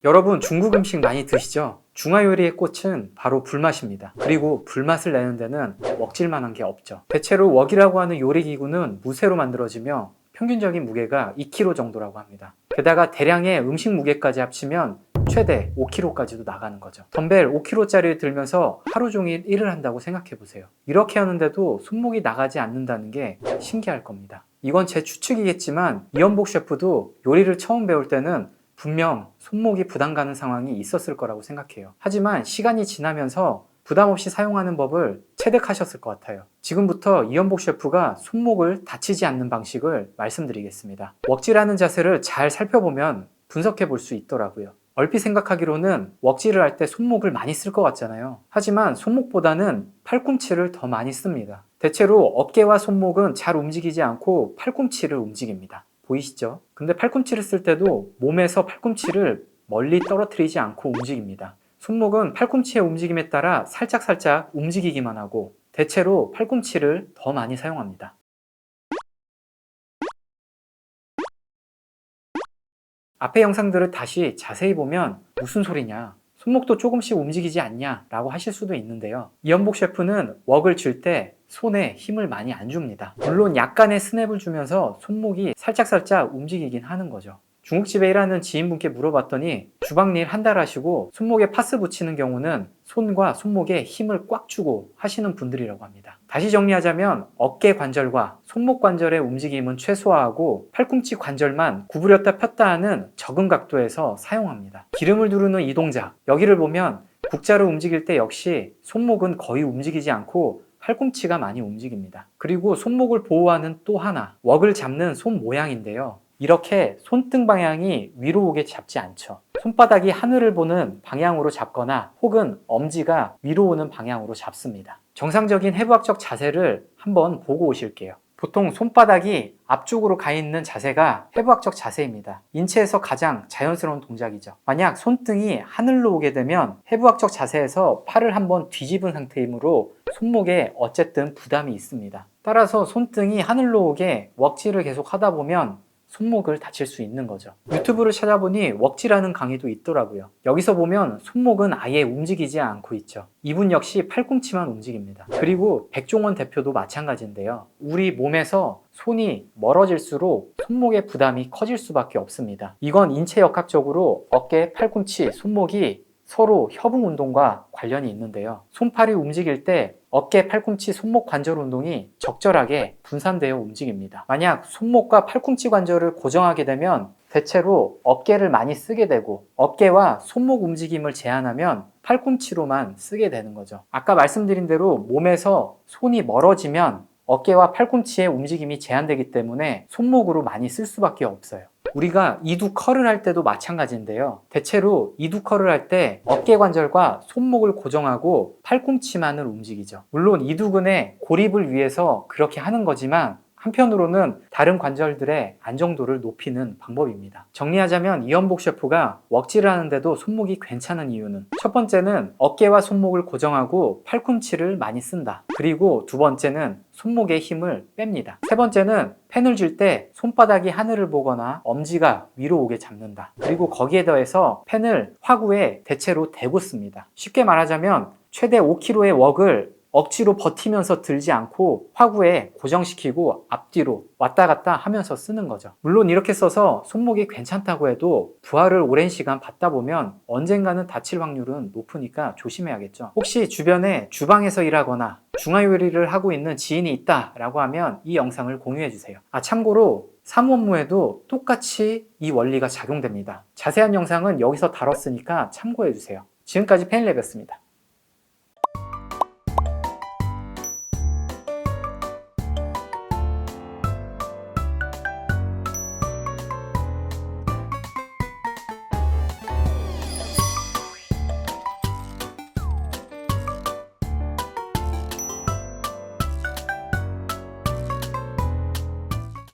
여러분 중국 음식 많이 드시죠? 중화요리의 꽃은 바로 불맛입니다. 그리고 불맛을 내는 데는 웍질만한 게 없죠. 대체로 웍이라고 하는 요리기구는 무쇠로 만들어지며 평균적인 무게가 2kg 정도라고 합니다. 게다가 대량의 음식 무게까지 합치면 최대 5kg까지도 나가는 거죠. 덤벨 5kg짜리를 들면서 하루 종일 일을 한다고 생각해 보세요. 이렇게 하는데도 손목이 나가지 않는다는 게 신기할 겁니다. 이건 제 추측이겠지만 이연복 셰프도 요리를 처음 배울 때는 분명 손목이 부담 가는 상황이 있었을 거라고 생각해요. 하지만 시간이 지나면서 부담 없이 사용하는 법을 체득하셨을 것 같아요. 지금부터 이연복 셰프가 손목을 다치지 않는 방식을 말씀드리겠습니다. 웍질하는 자세를 잘 살펴보면 분석해 볼 수 있더라고요. 얼핏 생각하기로는 웍질을 할 때 손목을 많이 쓸 것 같잖아요. 하지만 손목보다는 팔꿈치를 더 많이 씁니다. 대체로 어깨와 손목은 잘 움직이지 않고 팔꿈치를 움직입니다. 보이시죠? 근데 팔꿈치를 쓸 때도 몸에서 팔꿈치를 멀리 떨어뜨리지 않고 움직입니다. 손목은 팔꿈치의 움직임에 따라 살짝살짝 움직이기만 하고 대체로 팔꿈치를 더 많이 사용합니다. 앞의 영상들을 다시 자세히 보면 무슨 소리냐? 손목도 조금씩 움직이지 않냐? 라고 하실 수도 있는데요. 이연복 셰프는 웍을 쥘 때 손에 힘을 많이 안 줍니다. 물론 약간의 스냅을 주면서 손목이 살짝살짝 움직이긴 하는 거죠. 중국집에 일하는 지인분께 물어봤더니 주방일 한 달 하시고 손목에 파스 붙이는 경우는 손과 손목에 힘을 꽉 주고 하시는 분들이라고 합니다. 다시 정리하자면 어깨 관절과 손목 관절의 움직임은 최소화하고 팔꿈치 관절만 구부렸다 폈다 하는 적은 각도에서 사용합니다. 기름을 두르는 이 동작, 여기를 보면 국자를 움직일 때 역시 손목은 거의 움직이지 않고 팔꿈치가 많이 움직입니다. 그리고 손목을 보호하는 또 하나, 웍을 잡는 손 모양인데요. 이렇게 손등 방향이 위로 오게 잡지 않죠. 손바닥이 하늘을 보는 방향으로 잡거나 혹은 엄지가 위로 오는 방향으로 잡습니다. 정상적인 해부학적 자세를 한번 보고 오실게요. 보통 손바닥이 앞쪽으로 가 있는 자세가 해부학적 자세입니다. 인체에서 가장 자연스러운 동작이죠. 만약 손등이 하늘로 오게 되면 해부학적 자세에서 팔을 한번 뒤집은 상태이므로 손목에 어쨌든 부담이 있습니다. 따라서 손등이 하늘로 오게 웍질을 계속 하다 보면 손목을 다칠 수 있는 거죠. 유튜브를 찾아보니 웍질하는 강의도 있더라고요. 여기서 보면 손목은 아예 움직이지 않고 있죠. 이분 역시 팔꿈치만 움직입니다. 그리고 백종원 대표도 마찬가지인데요. 우리 몸에서 손이 멀어질수록 손목의 부담이 커질 수밖에 없습니다. 이건 인체역학적으로 어깨, 팔꿈치, 손목이 서로 협응 운동과 관련이 있는데요. 손팔이 움직일 때 어깨, 팔꿈치, 손목 관절 운동이 적절하게 분산되어 움직입니다. 만약 손목과 팔꿈치 관절을 고정하게 되면 대체로 어깨를 많이 쓰게 되고 어깨와 손목 움직임을 제한하면 팔꿈치로만 쓰게 되는 거죠. 아까 말씀드린 대로 몸에서 손이 멀어지면 어깨와 팔꿈치의 움직임이 제한되기 때문에 손목으로 많이 쓸 수밖에 없어요. 우리가 이두컬을 할 때도 마찬가지인데요. 대체로 이두컬을 할 때 어깨 관절과 손목을 고정하고 팔꿈치만을 움직이죠. 물론 이두근의 고립을 위해서 그렇게 하는 거지만 한편으로는 다른 관절들의 안정도를 높이는 방법입니다. 정리하자면 이연복 셰프가 웍질을 하는데도 손목이 괜찮은 이유는 첫 번째는 어깨와 손목을 고정하고 팔꿈치를 많이 쓴다. 그리고 두 번째는 손목의 힘을 뺍니다. 세 번째는 펜을 쥘 때 손바닥이 하늘을 보거나 엄지가 위로 오게 잡는다. 그리고 거기에 더해서 펜을 화구에 대체로 대고 씁니다. 쉽게 말하자면 최대 5kg의 웍을 억지로 버티면서 들지 않고 화구에 고정시키고 앞뒤로 왔다 갔다 하면서 쓰는 거죠. 물론 이렇게 써서 손목이 괜찮다고 해도 부하를 오랜 시간 받다 보면 언젠가는 다칠 확률은 높으니까 조심해야겠죠. 혹시 주변에 주방에서 일하거나 중화요리를 하고 있는 지인이 있다라고 하면 이 영상을 공유해 주세요. 참고로 사무 업무에도 똑같이 이 원리가 작용됩니다. 자세한 영상은 여기서 다뤘으니까 참고해 주세요. 지금까지 페인랩이었습니다.